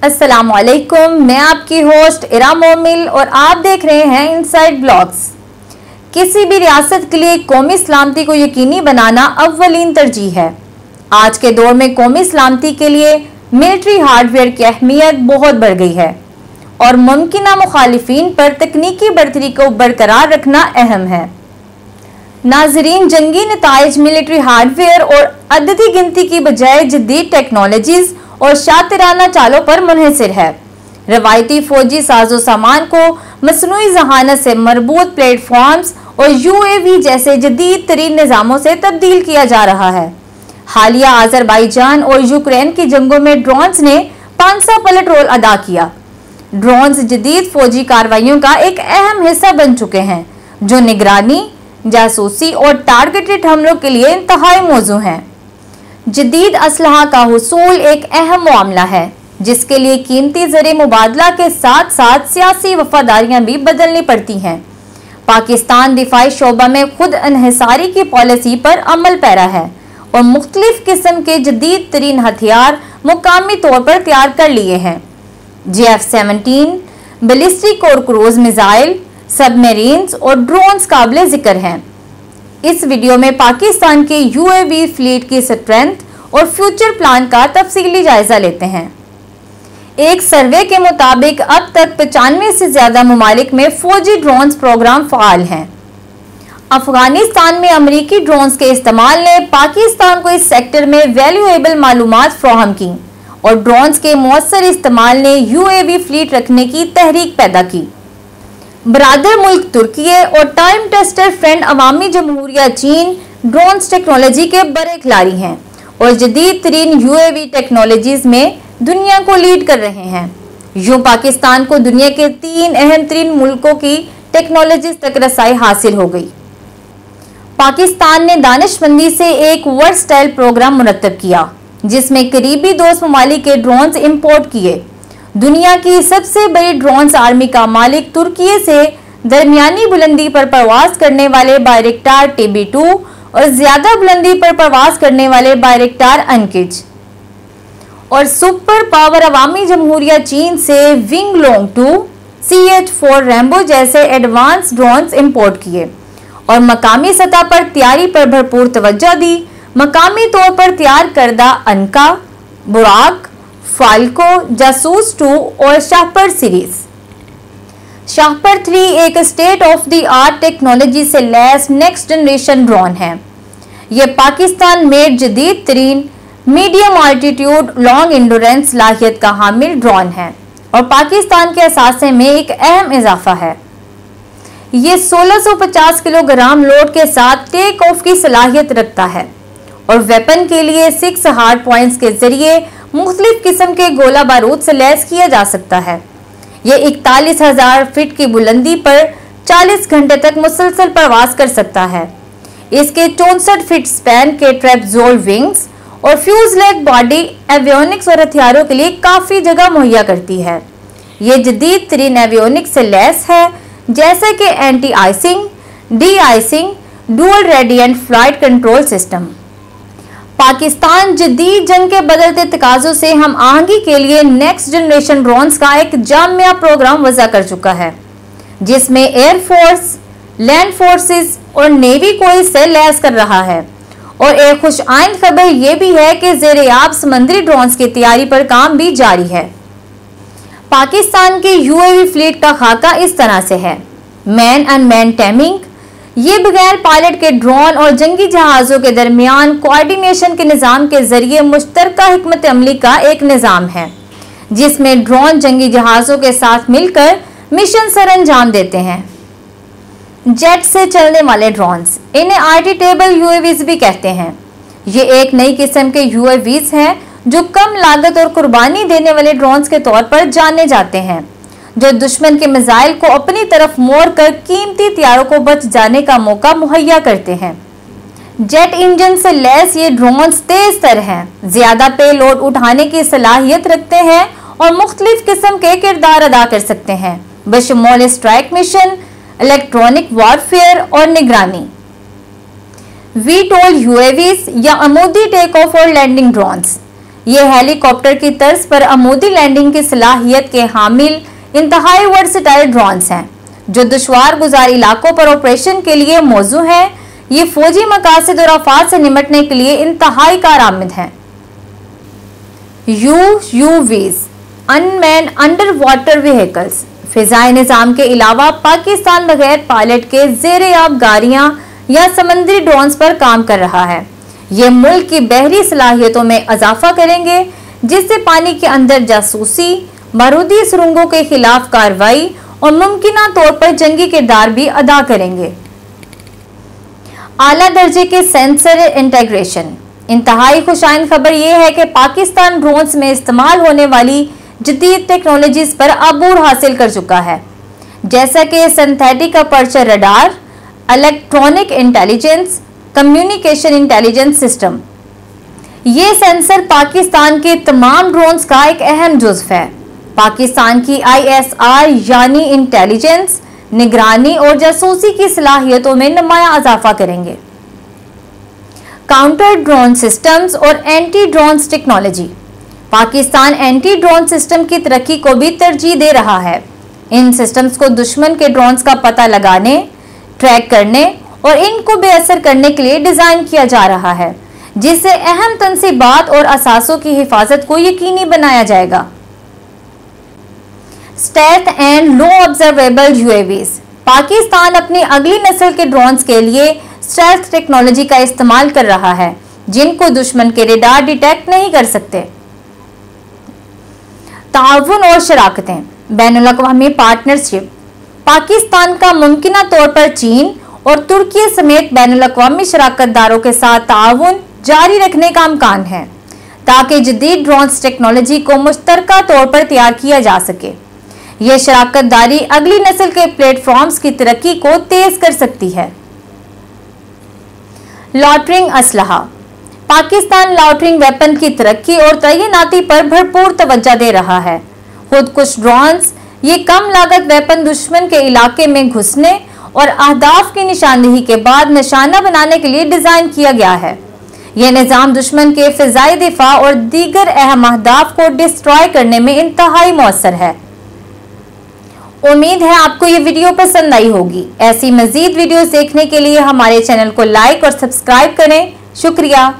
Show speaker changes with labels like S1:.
S1: अस्सलामुअलैकुम, मैं आपकी होस्ट इरा मोमिल और आप देख रहे हैं इनसाइड ब्लॉग्स। किसी भी रियासत के लिए कौमी सलामती को यकीनी बनाना अव्वलीन तरजीह है। आज के दौर में कौमी सलामती के लिए मिलिट्री हार्डवेयर की अहमियत बहुत बढ़ गई है और मुमकिना मुखालिफिन पर तकनीकी बढ़तरी को बरकरार रखना अहम है। नाजरीन, जंगी नताइज मिलिट्री हार्डवेयर और अददी गिनती की बजाय जदीद टेक्नोलॉजीज और शातिराना चालों पर मुनहसर है। रवायती फौजी साजो सामान को मसनूई जहानत से मरबूत प्लेटफॉर्म्स और यूएवी जैसे जदीद तरीन निज़ामों से तब्दील किया जा रहा है। हालिया अजरबैजान और यूक्रेन की जंगों में ड्रोन्स ने पांसा पलट रोल अदा किया। ड्रोन्स जदीद फौजी कार्रवाइयों का एक अहम हिस्सा बन चुके हैं, जो निगरानी, जासूसी और टारगेटेड हमलों के लिए इंतहाई मौजू हैं। जदीद असलहा का हुसूल एक अहम मामला है, जिसके लिए कीमती ज़र मुबादला के साथ साथ सियासी वफादारियां भी बदलनी पड़ती हैं। पाकिस्तान दिफाई शोबा में खुद अनहिसारी की पॉलिसी पर अमल पैरा है और मुख्तलिफ किस्म के जदीद तरीन हथियार मुकामी तौर पर तैयार कर लिए हैं। JF-17, बैलिस्टिक और क्रूज मिसाइल, सबमरीन्स और ड्रोन्स काबिल जिक्र हैं। इस वीडियो में पाकिस्तान के यूएवी फ्लीट की स्ट्रेंथ और फ्यूचर प्लान का तफसीली जायजा लेते हैं। एक सर्वे के मुताबिक अब तक 95 से ज्यादा ममालिक में फौजी ड्रोन्स प्रोग्राम फाल हैं। अफगानिस्तान में अमरीकी ड्रोन्स के इस्तेमाल ने पाकिस्तान को इस सेक्टर में वैल्यूएबल मालूमात फ्राहम की और ड्रोन्स के मौसर इस्तेमाल ने यूएवी फ्लीट रखने की तहरीक पैदा की। बरादर मुल्क तुर्की और टाइम टेस्टर फ्रेंड अवामी जमहूरिया चीन ड्रोन्स टेक्नोलॉजी के बड़े खिलाड़ी हैं और जदीद तरीन यूएवी टेक्नोलॉजीज में दुनिया को लीड कर रहे हैं। यूं पाकिस्तान को दुनिया के 3 अहम तरीन मुल्कों की टेक्नोलॉजीज तक रसाई हासिल हो गई। पाकिस्तान ने दानिशमंदी से एक वर्सटाइल प्रोग्राम मुरतब किया, जिसमें करीबी दोस्त ममालिक के ड्रोन्स इंपोर्ट किए। दुनिया की सबसे बड़ी ड्रोन्स आर्मी का मालिक तुर्की से दरमियानी बुलंदी पर परवाज करने वाले बायरेक्टार TB2 और ज्यादा बुलंदी पर परवाज करने वाले बायरेक्टार अनकिज और सुपर पावर अवामी जमहूरिया चीन से विंगलोंग 2, CH-4 रैम्बो जैसे एडवांस ड्रोन्स इंपोर्ट किए और मकामी सतह पर तैयारी पर भरपूर तवज्जो दी। मकामी तौर पर तैयार करदा अनका, बुराक, फाल्को, जासूस 2 और शाहपर सीरीज। शाहपर 3 एक state of the art technology से लैस नेक्स्ट जनरेशन ड्रोन है। यह पाकिस्तान मेड जदीद तरीन मीडियम आल्टीट्यूड लॉन्ग इंडोरेंस सलाहियत का हामिल ड्रोन है और पाकिस्तान के असासे में एक अहम इजाफा है। ये 1650 किलोग्राम लोड के साथ टेक ऑफ की सलाहियत रखता है और वेपन के लिए 6 हार्ड पॉइंट्स के जरिए मुख्तलिफ किस्म के गोला बारूद से लैस किया जा सकता है। यह 41,000 फीट की बुलंदी पर 40 घंटे तक मुसलसल प्रवास कर सकता है। इसके 64 फीट स्पैन के ट्रैपजोल विंग्स और फ्यूजलेग बॉडी एवियोनिक्स और हथियारों के लिए काफी जगह मुहैया करती है। यह जदीद तरीन एवियोनिक्स से लैस है, जैसे कि anti icing, D icing, dual radiant flight control system. Pakistan जदीद जंग के बदलते तकाजों से हम आहंगी के लिए नेक्स्ट जनरेशन ड्रोन्स का एक जामिया प्रोग्राम वज़ा कर चुका है, जिसमें एयरफोर्स, लैंड फोर्सेस और नेवी को इससे लैस कर रहा है। और एक खुश आइंद खबर यह भी है कि ज़ेर-ए-आब समंदरी ड्रोन्स की तैयारी पर काम भी जारी है। पाकिस्तान के यूएवी फ्लीट का खाका इस तरह से है। मैन अनमैन टैमिंग, ये बगैर पायलट के ड्रोन और जंगी जहाज़ों के दरमियान कोऑर्डिनेशन के निज़ाम के जरिए मुश्तरका हिकमत अमली का एक निज़ाम है, जिसमें ड्रोन जंगी जहाज़ों के साथ मिलकर मिशन सर अंजाम देते हैं। जेट से चलने वाले ड्रोन्स, इन्हें आर्टिटेबल यूएवीज भी कहते हैं। ये एक नई किस्म के यूएवीज हैं जो कम लागत और कुर्बानी देने वाले ड्रोन्स के तौर पर जाने जाते हैं, जो दुश्मन के मिसाइल को अपनी तरफ मोड़ कर कीमती तैयारों को बच जाने का मौका मुहैया करते हैं। जेट इंजन से लैस ये ड्रोन्स तेज तर हैं, ज्यादा पेलोड उठाने की सलाहियत रखते हैं और मुख्तलिफ किस्म के किरदार अदा कर सकते हैं, बशमूल स्ट्राइक मिशन, इलेक्ट्रॉनिक वॉरफेयर और निगरानी। वीटोल यूएवीज या अमूदी टेक ऑफ और लैंडिंग ड्रोन्स, ये हेलीकॉप्टर की तर्ज पर अमूदी लैंडिंग की सलाहियत के हामिल इंतहाई वर्सटाइल ड्रोन्स हैं जो दुश्वार गुजार इलाकों पर ऑपरेशन के लिए मौजू हैं। ये फौजी मकासद और आफात से निपटने के लिए इंतहाई कारआमद हैं। UUVs unmanned underwater vehicles फिजाई निज़ाम के अलावा पाकिस्तान बगैर पायलट के ज़ेर-ए-आब गाड़ियां या समंदरी ड्रोन्स पर काम कर रहा है। ये मुल्क की बहरी सलाहियतों में इजाफा करेंगे, जिससे पानी के अंदर जासूसी, बारूदी सुरंगों के खिलाफ कार्रवाई और मुमकिना तौर पर जंगी किरदार भी अदा करेंगे। आला दर्जे के सेंसर इंटीग्रेशन। इंतहाई खुशाइन खबर यह है कि पाकिस्तान ड्रोन्स में इस्तेमाल होने वाली जदीद टेक्नोलॉजीज पर अबूर हासिल कर चुका है, जैसा कि synthetic aperture radar, electronic intelligence, communication intelligence system. ये सेंसर पाकिस्तान के तमाम ड्रोन्स का एक अहम जुज़्व है। पाकिस्तान की ISR यानी इंटेलिजेंस, निगरानी और जासूसी की सलाहियतों में नुमाया इजाफा करेंगे। काउंटर ड्रोन सिस्टम्स और anti drones technology. Pakistan anti drone system की तरक्की को भी तरजीह दे रहा है। इन सिस्टम्स को दुश्मन के ड्रोन्स का पता लगाने, ट्रैक करने और इनको बेअसर करने के लिए डिजाइन किया जा रहा है, जिससे अहम तंसीबात और असासों की हिफाजत को यकीनी बनाया जाएगा। Stealth and low observable UAVs। Pakistan अपनी अगली नस्ल के ड्रोन्स के लिए स्टेल्थ टेक्नोलॉजी का इस्तेमाल कर रहा है, जिनको दुश्मन के रेडार डिटेक्ट नहीं कर सकते। ताउन और शराकतें। बैनुल-अक़वामी पार्टनरशिप। पाकिस्तान का मुमकिना तौर पर चीन और तुर्की समेत बैनुल-अक़वामी शराकतदारों के साथ ताउन जारी रखने का इम्कान है, ताकि जदीद ड्रोन्स टेक्नोलॉजी को मुश्तरका तौर पर तैयार किया जा सके। यह शराकतदारी अगली नस्ल के प्लेटफॉर्म्स की तरक्की को तेज कर सकती है। लॉटरिंग असलहा। पाकिस्तान लॉटरिंग वेपन की तरक्की और तैनाती पर भरपूर तवज्जो दे रहा है। खुदकुश ड्रोन्स ये कम लागत वेपन दुश्मन के इलाके में घुसने और अहदाफ की निशानदेही के बाद निशाना बनाने के लिए डिजाइन किया गया है। यह निज़ाम दुश्मन के फिजाई दिफा और दीगर अहम अहदाफ को डिस्ट्रॉय करने में इंतहाई मौसर है। उम्मीद है आपको ये वीडियो पसंद आई होगी। ऐसी मजीद वीडियोस देखने के लिए हमारे चैनल को लाइक और सब्सक्राइब करें। शुक्रिया।